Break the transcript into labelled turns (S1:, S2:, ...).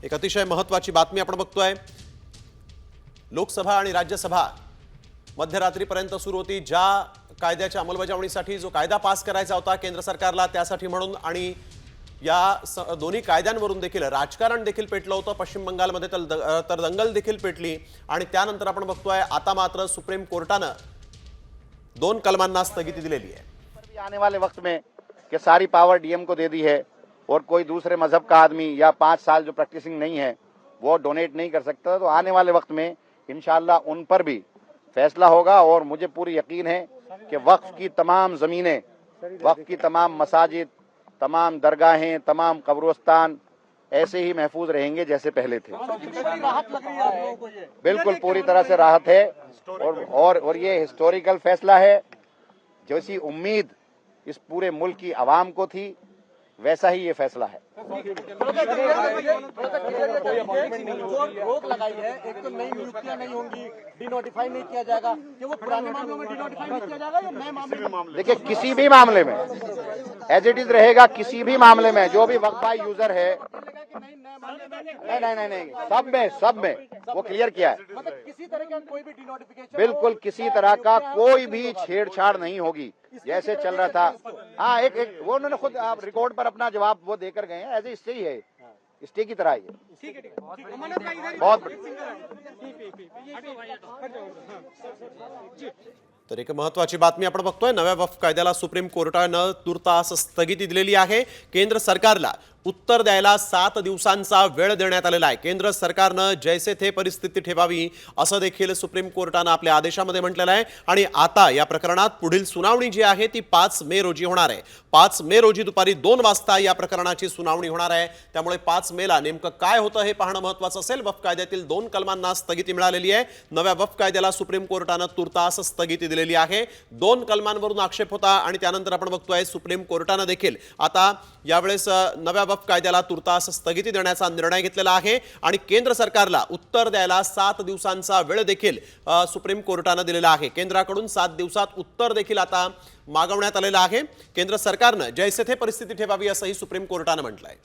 S1: एक अतिशय महत्त्वाची बातमी आपण बघतोय। लोकसभा आणि राज्यसभा मध्यरात्रीपर्यंत सुरू होती। ज्या कायद्याच्या अंमलबजावणीसाठी जो कायदा पास करायचा होता केंद्र सरकारला, त्यासाठी म्हणून आणि या दोन्ही कायद्यांवरून देखील राजकारण देखील पेटलं होतं। पश्चिम बंगालमध्ये तर दंगल देखील पेटली आणि त्यानंतर आपण बघतोय आता मात्र सुप्रीम कोर्टानं दोन कलमांना स्थगिती दिलेली आहे।
S2: आने वाले वक्त में कि सारी पावर डीएम को दे दी है और कोई दूसरे मजहब का आदमी या 5 साल जो प्रैक्टिसिंग नहीं है वो डोनेट नहीं कर सकता, तो आने वाले वक्त में इंशाल्लाह उन पर भी फैसला होगा। और मुझे पूरी यकीन है कि वक्फ की तमाम ज़मीनें, वक्फ की तमाम मसाजिद, तमाम दरगाहें, तमाम कब्रिस्तान ऐसे ही महफूज रहेंगे जैसे पहले थे। बिल्कुल पूरी तरह से राहत है और ये हिस्टोरिकल फैसला है। जैसी उम्मीद इस पूरे मुल्क की आवाम को थी वैसा ही ये फैसला है।
S3: रोक लगाई है, एक तो नई नियुक्तियां नहीं होंगी, डिनोटिफाई नहीं किया जाएगा, कि वो पुराने मामलों में डिनोटिफाई नहीं किया जाएगा या नए मामले में?
S2: देखिए किसी भी मामले में एज इट इज रहेगा। किसी भी मामले में जो भी वक्फा यूजर है, नहीं, सब में वो क्लियर किया है।
S3: मतलब किसी तरह का कोई भी डिनोटिफिकेशन,
S2: बिल्कुल किसी तरह का कोई भी छेड़छाड़ नहीं होगी जैसे चल रहा था। हाँ, एक वो उन्होंने खुद आप रिकॉर्ड पर अपना जवाब वो देकर गए हैं। एज ए स्टे ही है, स्टे की तरह ही है। बहुत
S1: तर एक महत्त्वाची बातमी आपण बघतोय। नव्या वक्फ कायद्याला सुप्रीम कोर्टानं तुर्तास स्थगिती दिलेली आहे। केंद्र सरकारला उत्तर द्यायला 7 दिवसांचा वेळ देण्यात आलेला आहे। केंद्र सरकारनं जैसे थे परिस्थिती ठेवावी असं देखील सुप्रीम कोर्टानं आपल्या आदेशामध्ये म्हटलेलं आहे। आणि आता या प्रकरणात पुढील सुनावणी जी आहे ती 5 मे रोजी होणार आहे। 5 मे रोजी दुपारी 2 वाजता या प्रकरणाची सुनावणी होणार आहे। त्यामुळे 5 मेला नेमकं काय होतं हे पाहणं महत्त्वाचं असेल। वक्फ कायद्यातील 2 कलमांना स्थगिती मिळालेली आहे। नव्या वक्फ कायद्याला सुप्रीम कोर्टानं तुर्तास स्थगिती दिलेली आहे। 2 कलमांवरून आक्षेप होता आणि त्यानंतर आपण बघतोय सुप्रीम कोर्टानं देखील आता यावेळेस नव्या वक्फ कायद्याला तुर्तास स्थगिती देण्याचा निर्णय घेतलेला आहे आणि केंद्र सरकारला उत्तर द्यायला 7 दिवसांचा वेळ देखील सुप्रीम कोर्टानं दिलेला आहे। केंद्राकडून 7 दिवसात उत्तर देखील आता मागवण्यात आलेलं आहे। केंद्र सरकारनं जैसे थे परिस्थिती ठेवावी असंही सुप्रीम कोर्टानं म्हटलंय।